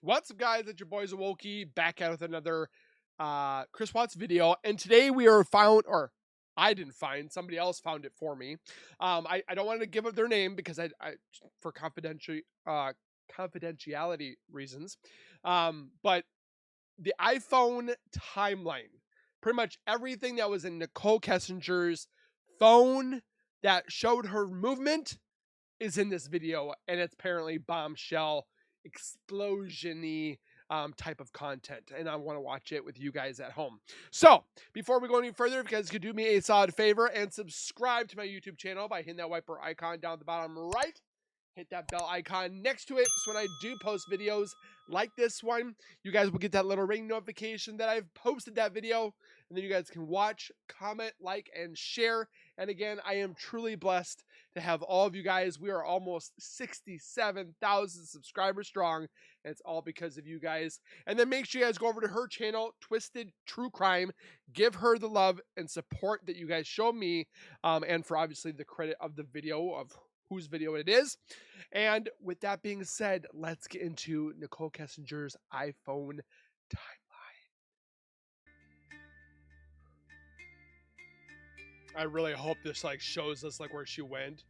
What's up, guys? It's your boy Zowoki back out with another Chris Watts video, and today we are or I didn't find, somebody else found it for me. I don't want to give up their name because I for confidentiality reasons. But the iPhone timeline, pretty much everything that was in Nichol Kessinger's phone that showed her movement is in this video, and it's apparently bombshell explosion-y type of content, and I want to watch it with you guys at home. So before we go any further, if you guys could do me a solid favor and subscribe to my YouTube channel by hitting that wiper icon down at the bottom right, hit that bell icon next to it, so when I do post videos like this one, you guys will get that little ring notification that I've posted that video, and then you guys can watch, comment, like, and share. And again, I am truly blessed to have all of you guys. We are almost 67,000 subscribers strong, and it's all because of you guys. And then make sure you guys go over to her channel, Twisted True Crime. Give her the love and support that you guys show me, and for obviously the credit of the video of whose video it is. And with that being said, let's get into Nichol Kessinger's iPhone timeline. I really hope this shows us where she went.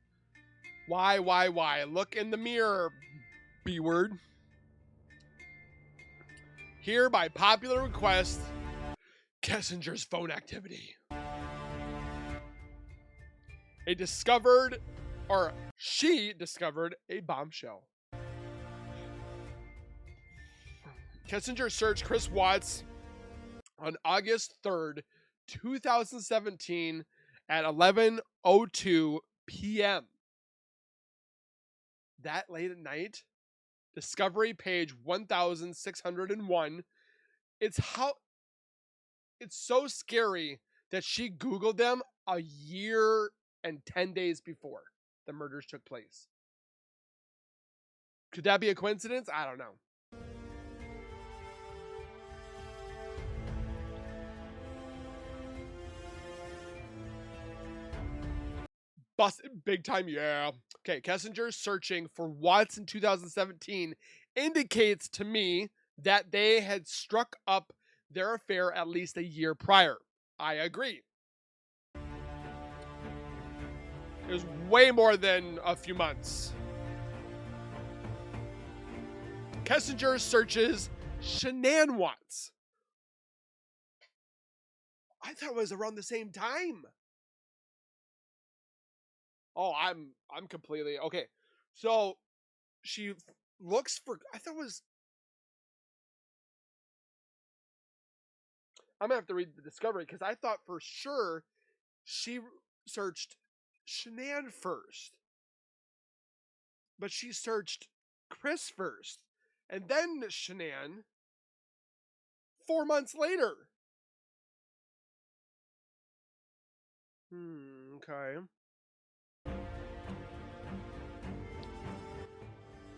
Why? Look in the mirror, B word. Here, by popular request, Kessinger's phone activity. She discovered a bombshell. Kessinger searched Chris Watts on August 3rd, 2017 at 11:02 p.m. That late at night, discovery page 1601. It's so scary that she Googled them a year and 10 days before the murders took place. Could that be a coincidence? I don't know. Busted big time, yeah. Okay, Kessinger searching for Watts in 2017 indicates to me that they had struck up their affair at least a year prior. I agree. It was way more than a few months. Kessinger searches Shanann Watts. I thought it was around the same time. Oh, I'm completely okay. So she looks for, I thought it was, I'm gonna have to read the discovery because I thought for sure she searched Shanann first, but she searched Chris first, and then Shanann 4 months later. Okay.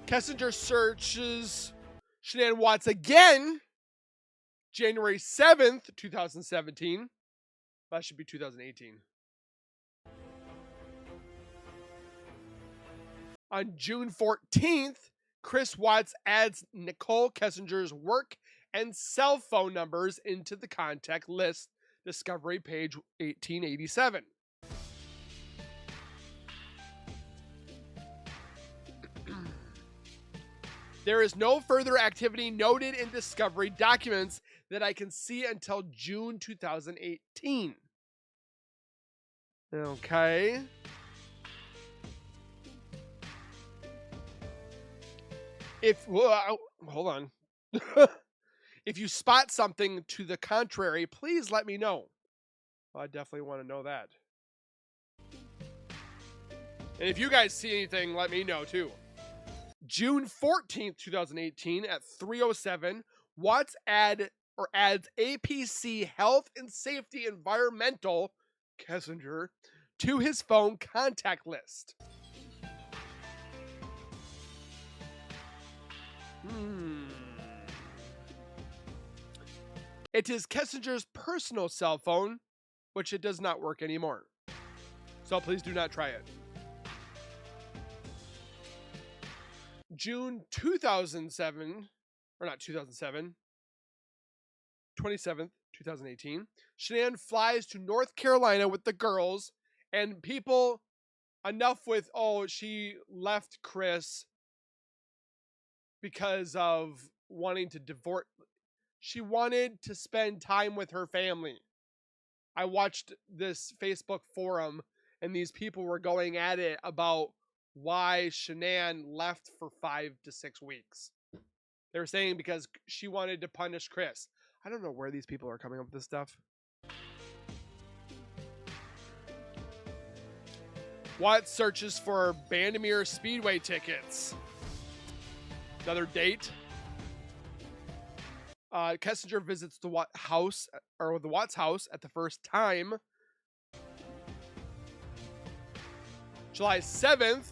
Kessinger searches Shanann Watts again, January 7th, 2017. That should be 2018. On June 14th, Chris Watts adds Nichol Kessinger's work and cell phone numbers into the contact list, discovery page 1887. There is no further activity noted in discovery documents that I can see until June 2018. Okay. Hold on. If you spot something to the contrary, please let me know. Well, I definitely want to know that. And if you guys see anything, let me know too. June 14th, 2018 at 3:07, Watts adds APC Health and Safety Environmental Kessinger to his phone contact list. It is Kessinger's personal cell phone, which it does not work anymore. So please do not try it. June 2007, or not 2007, 27th, 2018. Shanann flies to North Carolina with the girls, and people enough with, oh, she left Chris because of wanting to divorce. She wanted to spend time with her family. I watched this Facebook forum, and these people were going at it about why Shanann left for 5 to 6 weeks. They were saying because she wanted to punish Chris. I don't know where these people are coming up with this stuff. Watts searches for Bandimere Speedway tickets. Another date. Kessinger visits the Watts house at the first time. July 7th,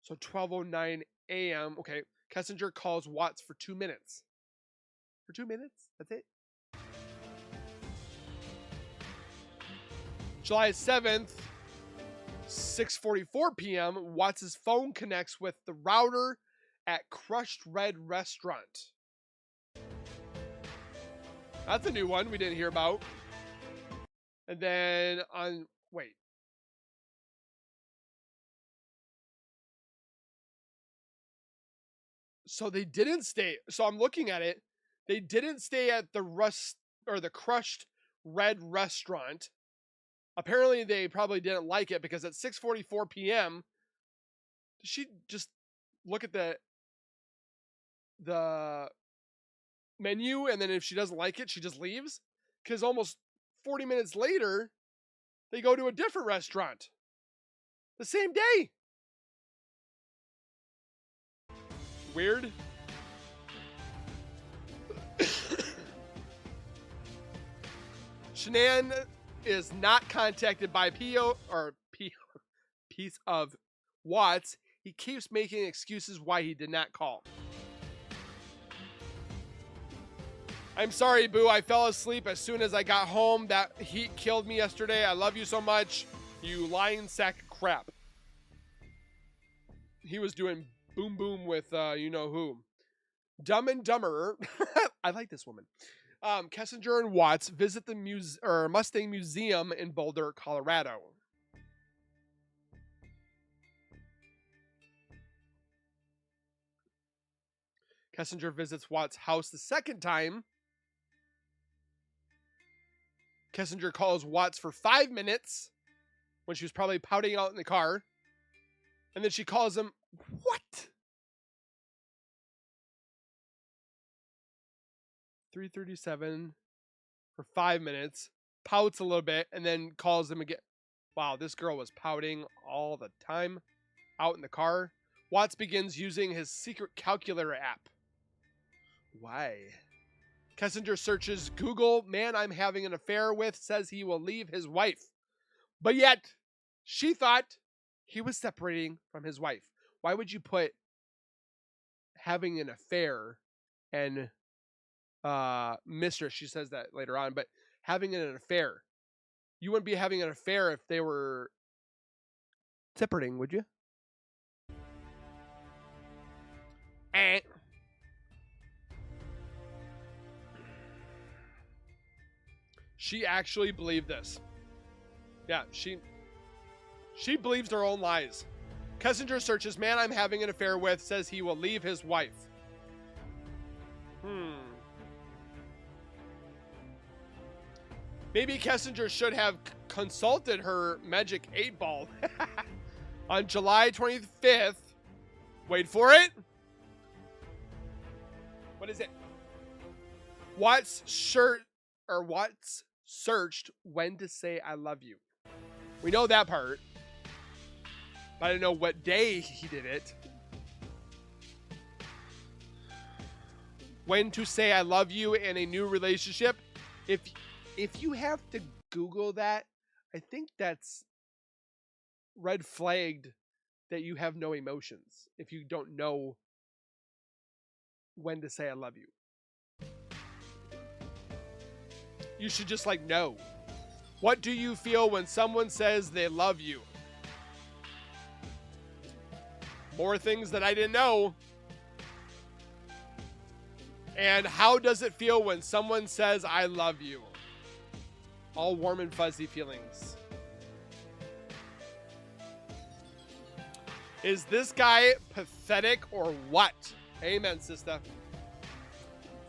so 12:09 a.m. Okay, Kessinger calls Watts for 2 minutes. For 2 minutes? That's it? July 7th, 6:44 p.m., Watts' phone connects with the router at Crushed Red Restaurant. That's a new one we didn't hear about. And then on, wait. So they didn't stay. So I'm looking at it. They didn't stay at the Crushed Red Restaurant. Apparently they probably didn't like it because at 6:44 p.m., she just look at the menu, and then if she doesn't like it, she just leaves. Because almost 40 minutes later, they go to a different restaurant. The same day. Weird. Shanann is not contacted by piece of Watts. He keeps making excuses why he did not call. I'm sorry, Boo. I fell asleep as soon as I got home. That heat killed me yesterday. I love you so much. You lying sack of crap. He was doing boom boom with you know who. Dumb and Dumber. I like this woman. Kessinger and Watts visit the Mustang Museum in Boulder, Colorado. Kessinger visits Watts' house the second time. Kessinger calls Watts for 5 minutes when she was probably pouting out in the car. And then she calls him, what? 3:37 for 5 minutes, pouts a little bit, and then calls him again. Wow, this girl was pouting all the time out in the car. Watts begins using his secret calculator app. Why? Kessinger searches Google. Man I'm having an affair with says he will leave his wife. But yet, she thought he was separating from his wife. Why would you put having an affair and mistress? She says that later on, but having an affair. You wouldn't be having an affair if they were separating, would you? She actually believed this. Yeah, she believes her own lies. Kessinger searches man I'm having an affair with says he will leave his wife. Maybe Kessinger should have consulted her magic 8-ball. On July 25th. Wait for it. What is it? Watts searched when to say I love you. We know that part. But I don't know what day he did it. When to say I love you in a new relationship. If you have to Google that, I think that's red flagged that you have no emotions if you don't know when to say I love you. You should just know. What do you feel when someone says they love you? More things that I didn't know. And how does it feel when someone says, I love you? All warm and fuzzy feelings. Is this guy pathetic or what? Amen, sister.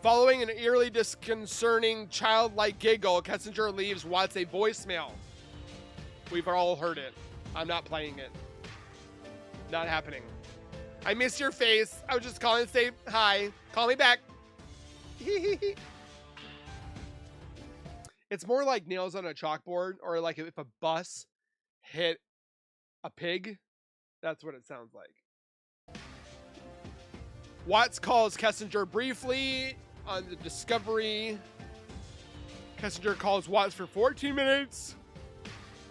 Following an eerily disconcerting childlike giggle, Kessinger leaves Watts a voicemail. We've all heard it. I'm not playing it. Not happening. I miss your face. I was just calling to say hi. Call me back. It's more like nails on a chalkboard, or like if a bus hit a pig. That's what it sounds like. Watts calls Kessinger briefly on the Discovery. Kessinger calls Watts for 14 minutes.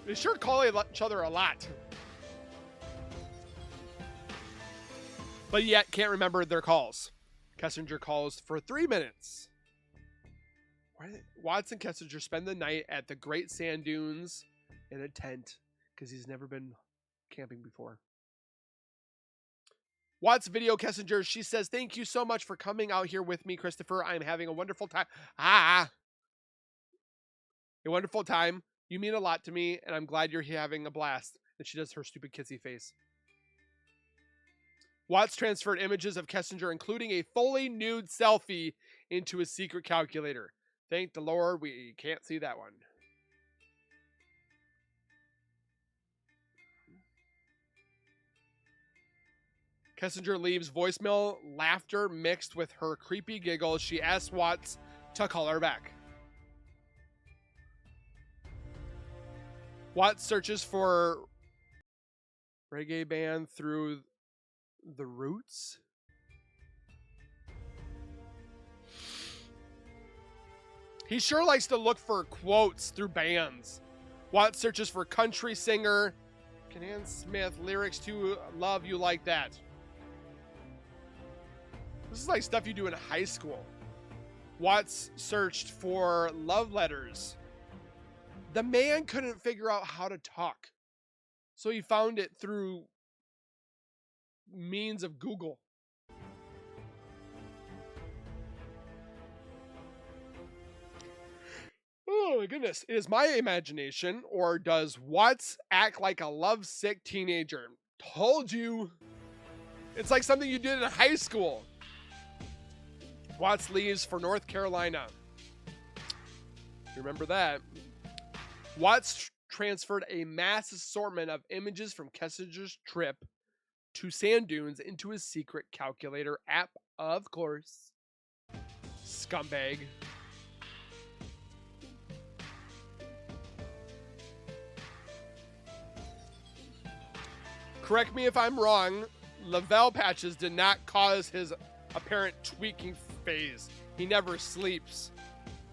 They sure call each other a lot. But yet can't remember their calls. Kessinger calls for 3 minutes. Watts and Kessinger spend the night at the Great Sand Dunes in a tent because he's never been camping before. Watts video Kessinger. She says, thank you so much for coming out here with me, Christopher. I'm having a wonderful time. A wonderful time. You mean a lot to me, and I'm glad you're having a blast. And she does her stupid kissy face. Watts transferred images of Kessinger, including a fully nude selfie, into his secret calculator. Thank the Lord we can't see that one. Kessinger leaves voicemail, laughter mixed with her creepy giggles. She asks Watts to call her back. Watts searches for reggae band through the roots. He sure likes to look for quotes through bands. Watts searches for country singer Canan Smith lyrics to Love You Like That. This is like stuff you do in high school. Watts searched for love letters. The man couldn't figure out how to talk, so he found it through means of Google. Oh my goodness. It is my imagination, or does Watts act like a lovesick teenager? Told you. It's like something you did in high school. Watts leaves for North Carolina. You remember that. Watts transferred a mass assortment of images from Kessinger's trip to sand dunes into his secret calculator app, of course. Scumbag. Correct me if I'm wrong, Lavelle patches did not cause his apparent tweaking phase. He never sleeps.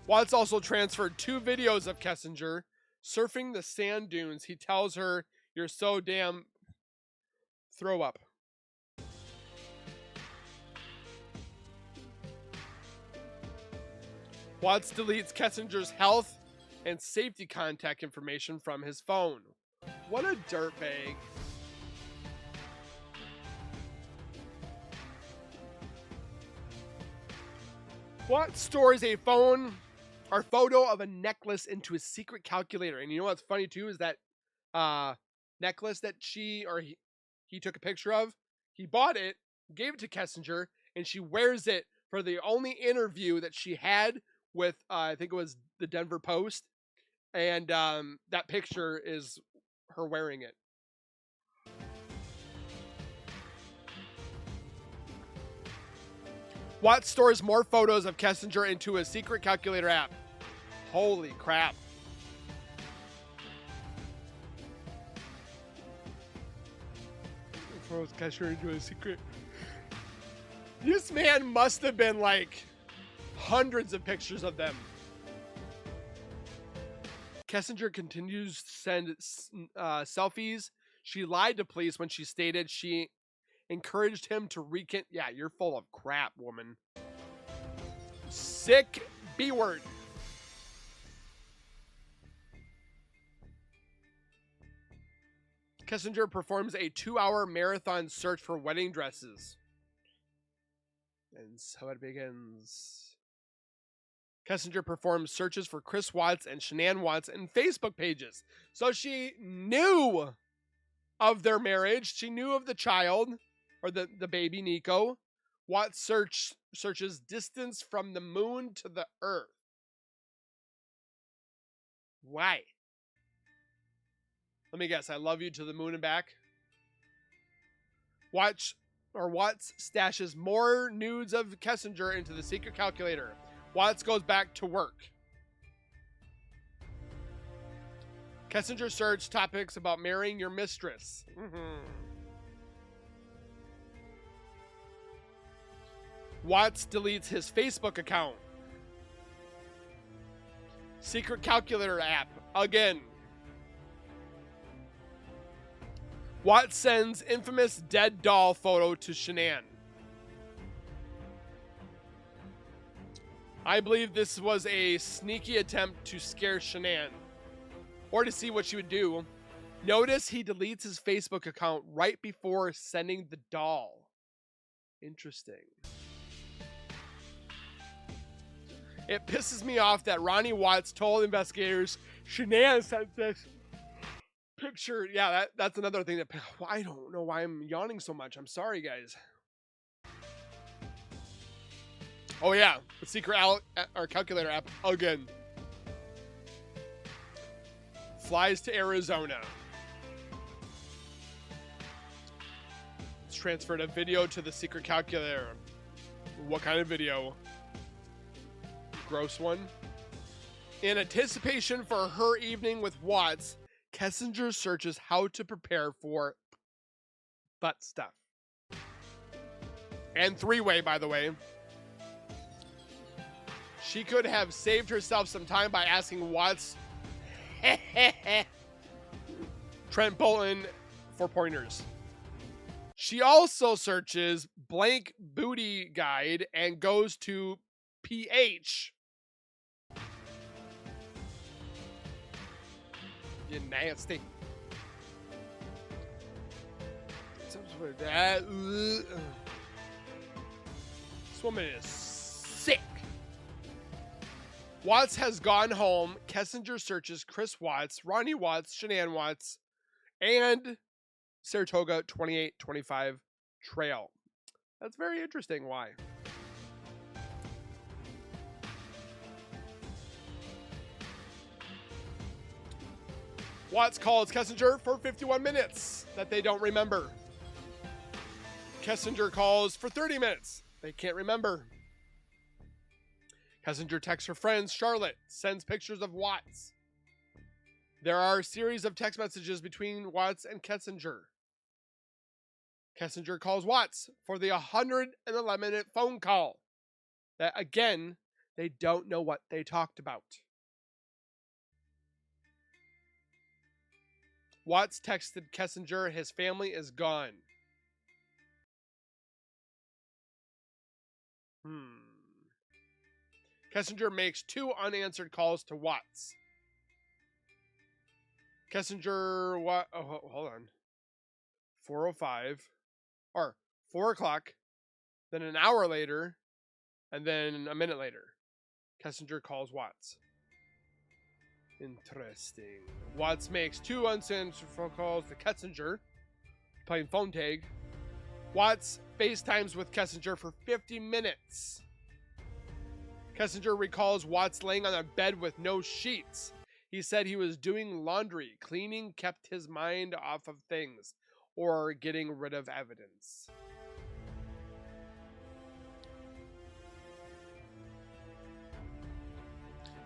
Watts also transferred 2 videos of Kessinger surfing the sand dunes. He tells her, you're so damn throw up. Watts deletes Kessinger's health and safety contact information from his phone. What a dirtbag. Watts stores a phone or photo of a necklace into his secret calculator. And you know what's funny too is that necklace that he took a picture of. He bought it, gave it to Kessinger, and she wears it for the only interview that she had with I think it was the Denver Post. And that picture is her wearing it. Watts stores more photos of Kessinger into a secret calculator app. Holy crap. Photos Kessinger into a secret. This man must have been like hundreds of pictures of them. Kessinger continues to send selfies. She lied to police when she stated she encouraged him to recant. Yeah, you're full of crap, woman. Sick B-word. Kessinger performs a 2-hour marathon search for wedding dresses. And so it begins. Kessinger performs searches for Chris Watts and Shanann Watts in Facebook pages. So she knew of their marriage. She knew of the child, or the baby, Nico. Watts searches distance from the moon to the earth. Why? Let me guess. I love you to the moon and back. Watts stashes more nudes of Kessinger into the secret calculator. Watts goes back to work. Kessinger search topics about marrying your mistress. Watts deletes his Facebook account. Secret calculator app again. Watts sends infamous dead doll photo to Shanann. I believe this was a sneaky attempt to scare Shanann, or to see what she would do. Notice he deletes his Facebook account right before sending the doll. Interesting. It pisses me off that Ronnie Watts told investigators Shanann sent this picture. Yeah, that's another thing that I don't know why I'm yawning so much. I'm sorry, guys. Oh yeah, the secret calculator app again. Flies to Arizona. It's transferred a video to the secret calculator. What kind of video? Gross one. In anticipation for her evening with Watts, Kessinger searches how to prepare for butt stuff. And three-way, by the way. She could have saved herself some time by asking Watts Trent Bolton for pointers. She also searches blank booty guide and goes to PH. You nasty. This woman is sick. Watts has gone home. Kessinger searches Chris Watts, Ronnie Watts, Shanann Watts, and Saratoga 2825 Trail. That's very interesting. Why? Watts calls Kessinger for 51 minutes that they don't remember. Kessinger calls for 30 minutes. They can't remember. Kessinger texts her friends, Charlotte, sends pictures of Watts. There are a series of text messages between Watts and Kessinger. Kessinger calls Watts for the 111-minute phone call. That, again, they don't know what they talked about. Watts texted Kessinger his family is gone. Kessinger makes 2 unanswered calls to Watts. Kessinger, hold on. 4:05, or 4 o'clock, then an hour later, and then a minute later. Kessinger calls Watts. Interesting. Watts makes 2 unanswered phone calls to Kessinger, playing phone tag. Watts FaceTimes with Kessinger for 50 minutes. Kessinger recalls Watts laying on a bed with no sheets. He said he was doing laundry. Cleaning kept his mind off of things, or getting rid of evidence.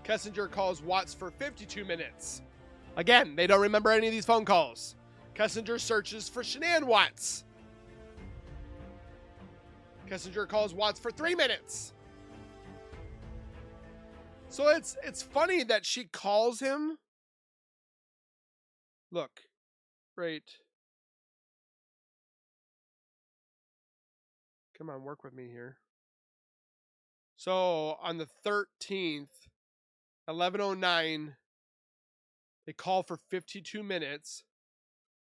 Kessinger calls Watts for 52 minutes. Again, they don't remember any of these phone calls. Kessinger searches for Shanann Watts. Kessinger calls Watts for 3 minutes. So it's funny that she calls him. Look, right. Come on, work with me here. So on the 13th, 11:09, they call for 52 minutes.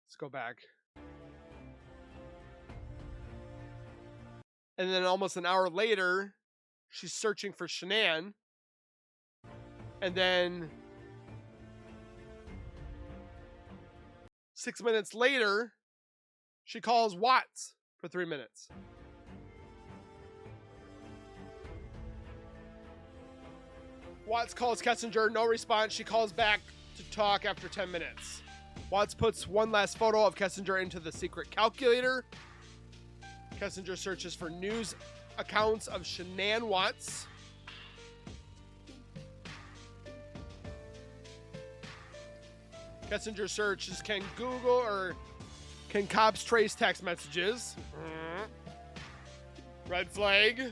Let's go back. And then almost an hour later, she's searching for Shanann. And then 6 minutes later, she calls Watts for 3 minutes. Watts calls Kessinger, no response. She calls back to talk after 10 minutes. Watts puts one last photo of Kessinger into the secret calculator. Kessinger searches for news accounts of Shanann Watts. Kessinger searches, can Google or can cops trace text messages? Red flag.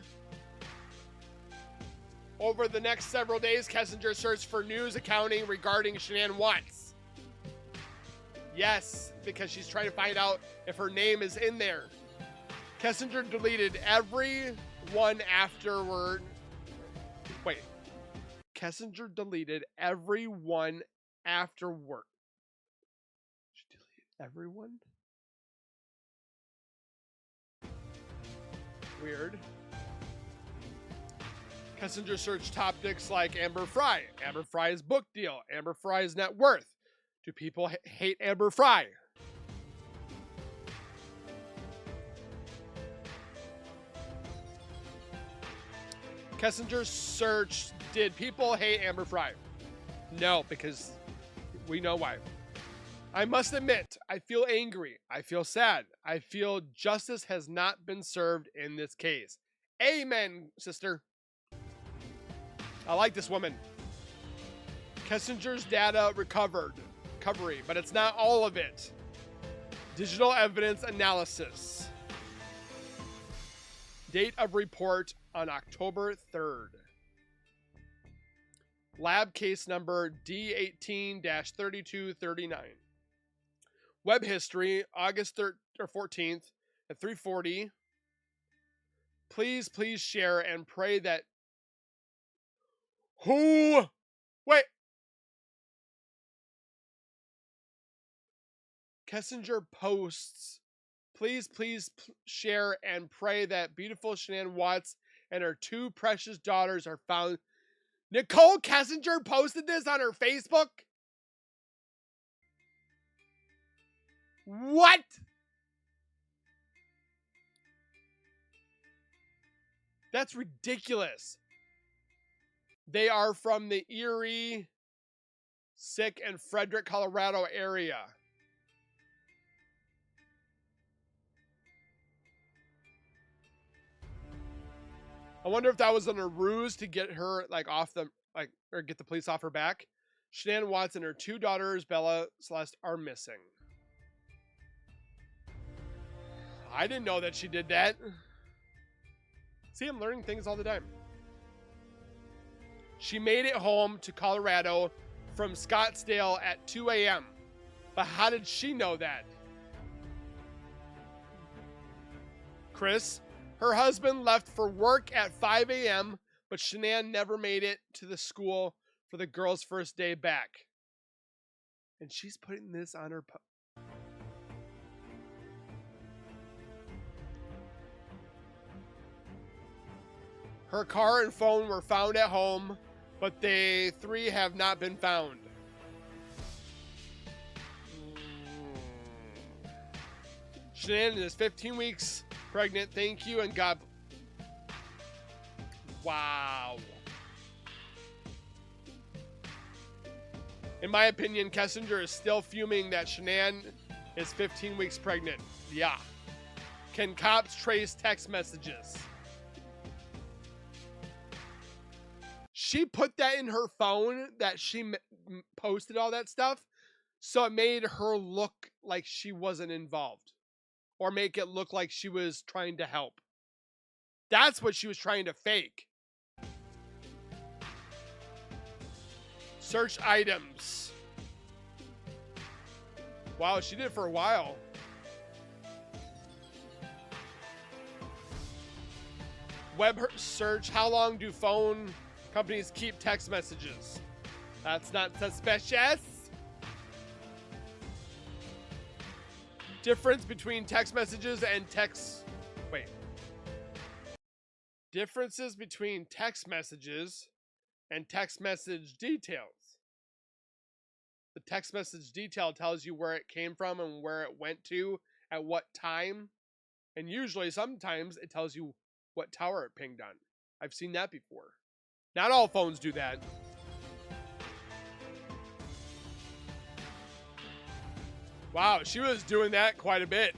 Over the next several days, Kessinger searched for news accounting regarding Shanann Watts. Yes, because she's trying to find out if her name is in there. Kessinger deleted every one afterward. Wait. Kessinger deleted everyone afterward. She deleted everyone? Weird. Kessinger searched topics like Amber Fry, Amber Fry's book deal, Amber Fry's net worth. Do people hate Amber Fry? Kessinger searched, did people hate Amber Fry? No, because we know why. I must admit, I feel angry. I feel sad. I feel justice has not been served in this case. Amen, sister. I like this woman. Kessinger's data recovery, but it's not all of it. Digital evidence analysis. Date of report on October 3rd. Lab case number D18-3239. Web history, August 14th at 3:40. Please share and pray that wait. Kessinger posts, please share and pray that beautiful Shanann Watts and her two precious daughters are found. Nicole Kessinger posted this on her Facebook? What? That's ridiculous. They are from the Erie, Sick, and Frederick, Colorado area. I wonder if that was on a ruse to get her off the or get the police off her back. Shanann Watts and her two daughters, Bella, Celeste, are missing. I didn't know that she did that. See, I'm learning things all the time. She made it home to Colorado from Scottsdale at 2 a.m. But how did she know that? Chris, her husband left for work at 5 a.m., but Shanann never made it to the school for the girls' first day back. And she's putting this on her Her car and phone were found at home, but they three have not been found. Shanann is 15 weeks pregnant. Thank you and God. Wow. In my opinion, Kessinger is still fuming that Shanann is 15 weeks pregnant. Yeah. Can cops trace text messages? She put that in her phone that she posted all that stuff, so it made her look like she wasn't involved, or make it look like she was trying to help. That's what she was trying to fake. Search items. Wow, she did it for a while. Web search. How long do phone companies keep text messages? That's not suspicious. Difference between text messages and text. Wait. Differences between text messages and text message details. The text message detail tells you where it came from and where it went to at what time. And usually, sometimes, it tells you what tower it pinged on. I've seen that before. Not all phones do that. Wow, she was doing that quite a bit.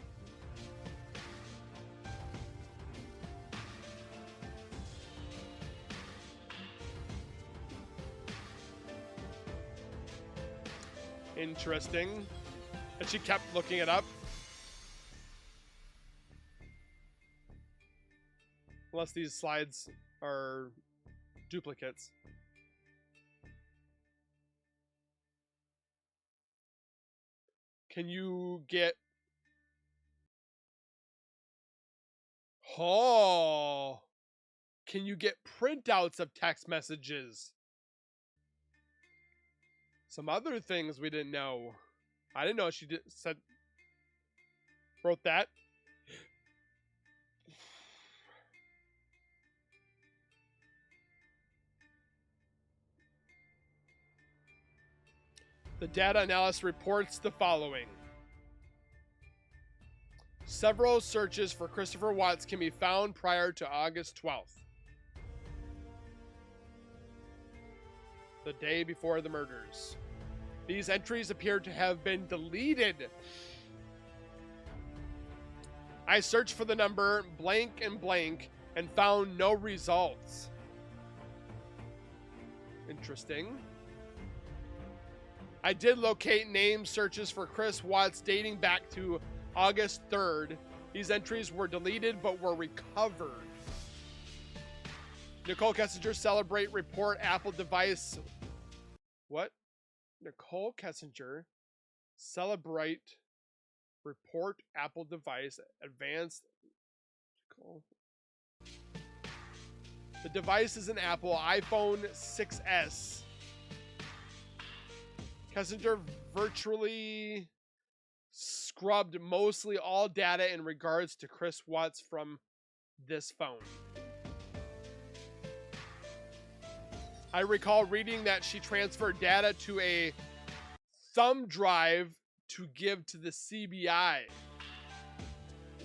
Interesting. And she kept looking it up. Unless these slides are duplicates. Can you get... Oh! Can you get printouts of text messages? Some other things we didn't know. I didn't know she wrote that. The data analysis reports the following. Several searches for Christopher Watts can be found prior to August 12th. The day before the murders. These entries appear to have been deleted. I searched for the number blank and blank and found no results. Interesting. I did locate name searches for Chris Watts dating back to August 3rd. These entries were deleted but were recovered. Nicole Kessinger celebrate report Apple device. What? Nicole Kessinger celebrate report Apple device advanced. The device is an Apple iPhone 6S. Kessinger virtually scrubbed mostly all data in regards to Chris Watts from this phone. I recall reading that she transferred data to a thumb drive to give to the CBI.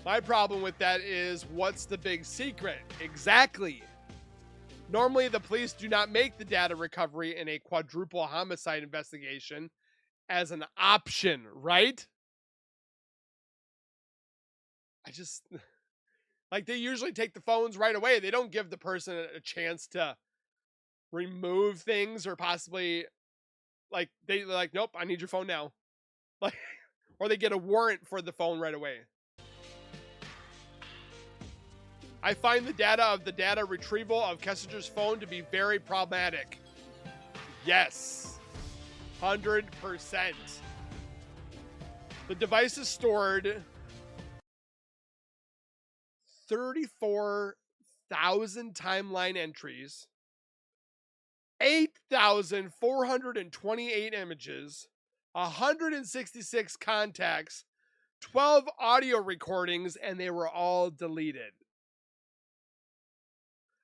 My problem with that is, what's the big secret? Exactly. Normally, the police do not make the data recovery in a quadruple homicide investigation as an option, right? Like, they usually take the phones right away. They don't give the person a chance to remove things or possibly, like, they're like, nope, I need your phone now. Like, or they get a warrant for the phone right away. I find the data of the data retrieval of Kessinger's phone to be very problematic. Yes. 100%. The device is stored 34,000 timeline entries, 8,428 images, 166 contacts, 12 audio recordings, and they were all deleted.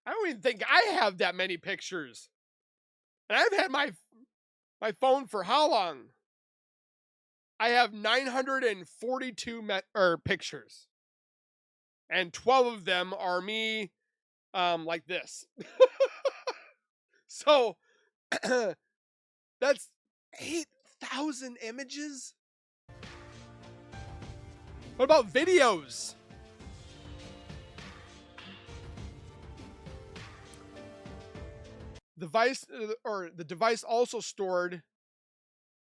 I don't even think I have that many pictures. And I've had my phone for how long? I have 942 pictures. And 12 of them are me like this. So that's 8,000 images? What about videos? The device also stored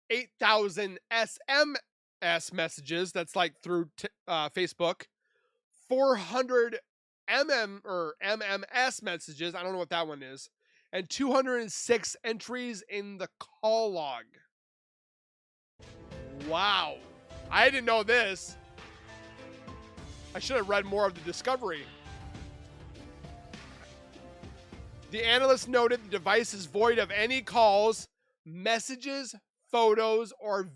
8,000 SMS messages. That's like through Facebook. 400 MMS messages. I don't know what that one is. And 206 entries in the call log. Wow. I didn't know this. I should have read more of the discovery. The analyst noted the device is void of any calls, messages, photos, or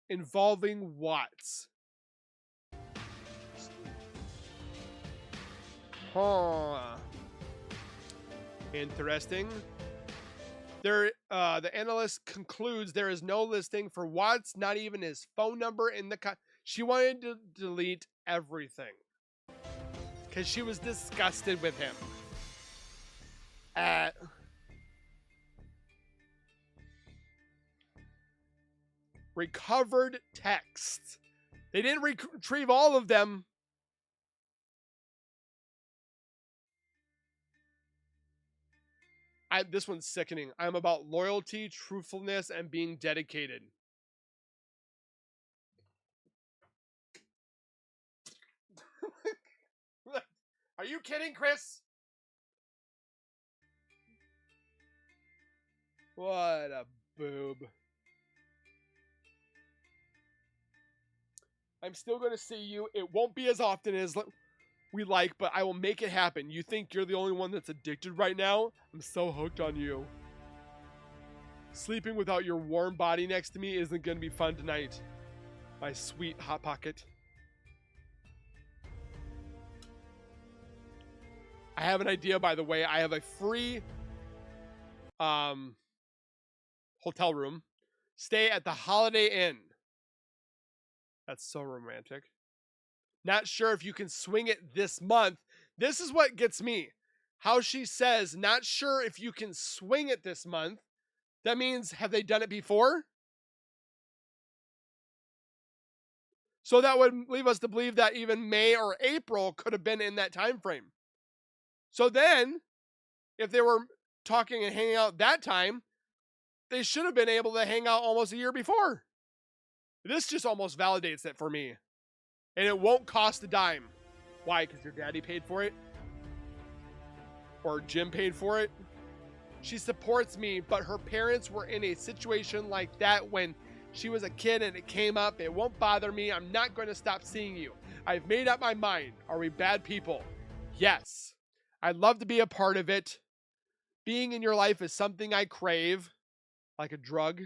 involving Watts. Huh. Interesting. The analyst concludes there is no listing for Watts, not even his phone number in the she wanted to delete everything because she was disgusted with him. Recovered texts. They didn't retrieve all of them. This one's sickening. I'm about loyalty, truthfulness, and being dedicated. Are you kidding, Chris? What a boob. I'm still going to see you. It won't be as often as we like, but I will make it happen. You think you're the only one that's addicted right now? I'm so hooked on you. Sleeping without your warm body next to me isn't going to be fun tonight. My sweet Hot Pocket. I have an idea, by the way. I have a free hotel room. Stay at the Holiday Inn. That's so romantic. Not sure if you can swing it this month. This is what gets me. How she says, not sure if you can swing it this month. That means, have they done it before? So that would leave us to believe that even May or April could have been in that time frame. So then, if they were talking and hanging out that time, they should have been able to hang out almost a year before. This just almost validates it for me. And it won't cost a dime. Why? Because your daddy paid for it? Or Jim paid for it? She supports me, but her parents were in a situation like that when she was a kid and it came up. It won't bother me. I'm not going to stop seeing you. I've made up my mind. Are we bad people? Yes. I'd love to be a part of it. Being in your life is something I crave, like a drug.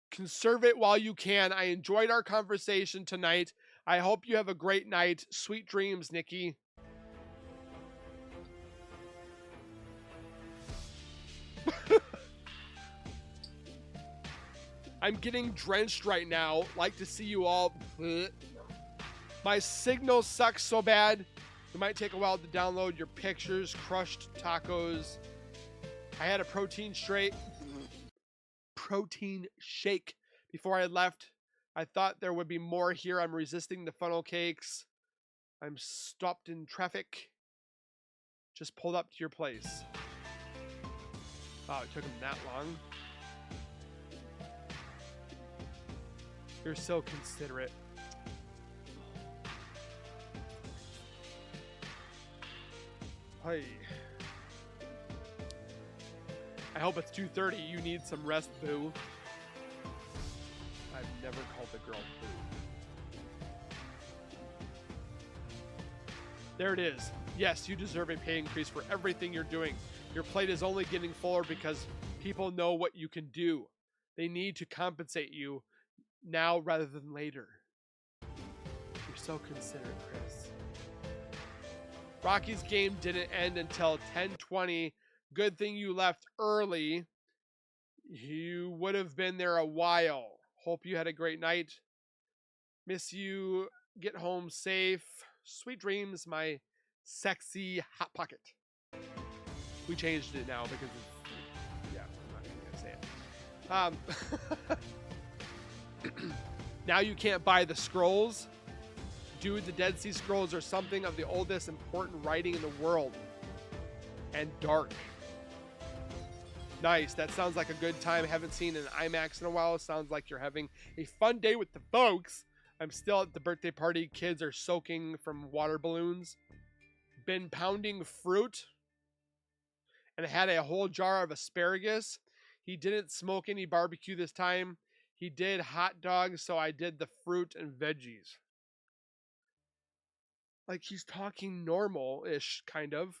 Conserve it while you can. I enjoyed our conversation tonight. I hope you have a great night. Sweet dreams, Nikki. I'm getting drenched right now. Like to see you all. My signal sucks so bad. It might take a while to download your pictures. Crushed tacos. I had a protein shake before I left. I thought there would be more here. I'm resisting the funnel cakes. I'm stopped in traffic. Just pulled up to your place. Wow, it took him that long. You're so considerate. Hey. I hope it's 2:30. You need some rest, boo. I've never called the girl boo. There it is. Yes, you deserve a pay increase for everything you're doing. Your plate is only getting fuller because people know what you can do. They need to compensate you now rather than later. You're so considerate, Chris. Rocky's game didn't end until 10:20. Good thing you left early. You would have been there a while. Hope you had a great night. Miss you. Get home safe. Sweet dreams, my sexy Hot Pocket. We changed it now because of, yeah, I'm not going to say it. Now you can't buy the scrolls. Dude, the Dead Sea Scrolls are something of the oldest important writing in the world. And dark. Nice. That sounds like a good time. Haven't seen an IMAX in a while. Sounds like you're having a fun day with the folks. I'm still at the birthday party. Kids are soaking from water balloons. Been pounding fruit. And had a whole jar of asparagus. He didn't smoke any barbecue this time. He did hot dogs, so I did the fruit and veggies. Like, he's talking normal-ish, kind of.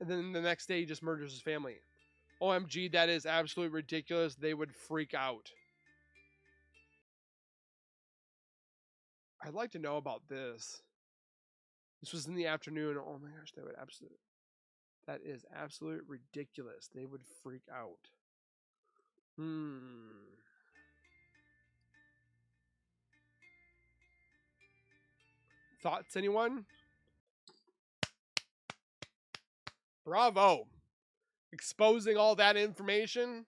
And then the next day, he just murders his family. OMG, that is absolutely ridiculous. They would freak out. I'd like to know about this. This was in the afternoon. Oh my gosh, that is absolute ridiculous. They would freak out. Thoughts, anyone? Bravo. Exposing all that information.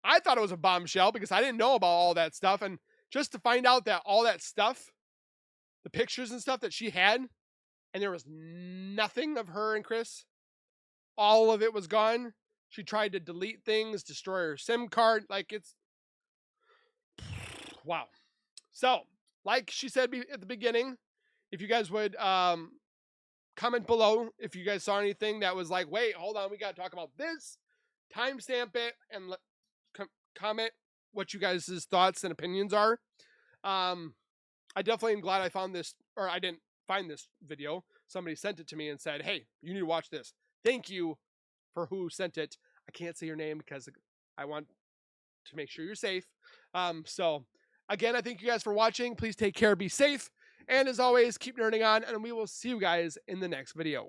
I thought it was a bombshell because I didn't know about all that stuff. And just to find out that all that stuff, the pictures and stuff that she had, and there was nothing of her and Chris, all of it was gone. She tried to delete things, destroy her SIM card. Like, it's wow. So, like she said at the beginning, if you guys would comment below if you guys saw anything that was like, wait, hold on, we got to talk about this. Timestamp it and comment what you guys' thoughts and opinions are. I definitely am glad I found this, or I didn't find this video. Somebody sent it to me and said, hey, you need to watch this. Thank you for who sent it. I can't say your name because I want to make sure you're safe. So again, I thank you guys for watching. Please take care, be safe. And as always, keep nerding on, and we will see you guys in the next video.